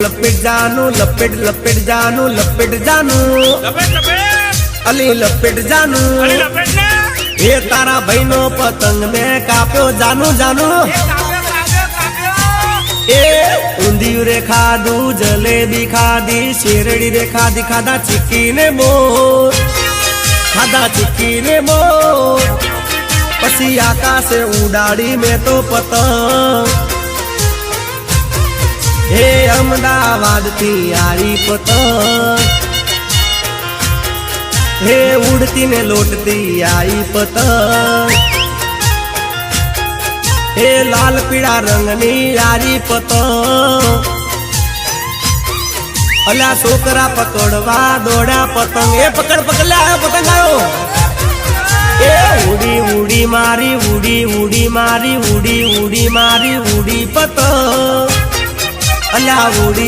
लपेट जानू लपेट लपेट जानू लपेट जानू अली लपेट जानू ये तारा बहनो पतंग में काप्यो जानू जानू ए ऊंधियू रे खादू जलेबी खादी शेरड़ी रे खादी खादा चिक्की ने मोर खादा चिक्की ने मोर पसी आकाश उड़ाड़ी में तो पतंग हे अहमदाबाद थी आई पतंग हे उड़ती ने लौटती आई पतंग हे लाल पीड़ा रंगनी यारी पतंग अला छोकरा पकड़वा दौड़ा पतंग ए पकड़ पकड़ ले आयो पतंग आयो ए उड़ी उड़ी मारी उड़ी उड़ी मारी उड़ी उड़ी मारी उड़ी पतंग अला उड़ी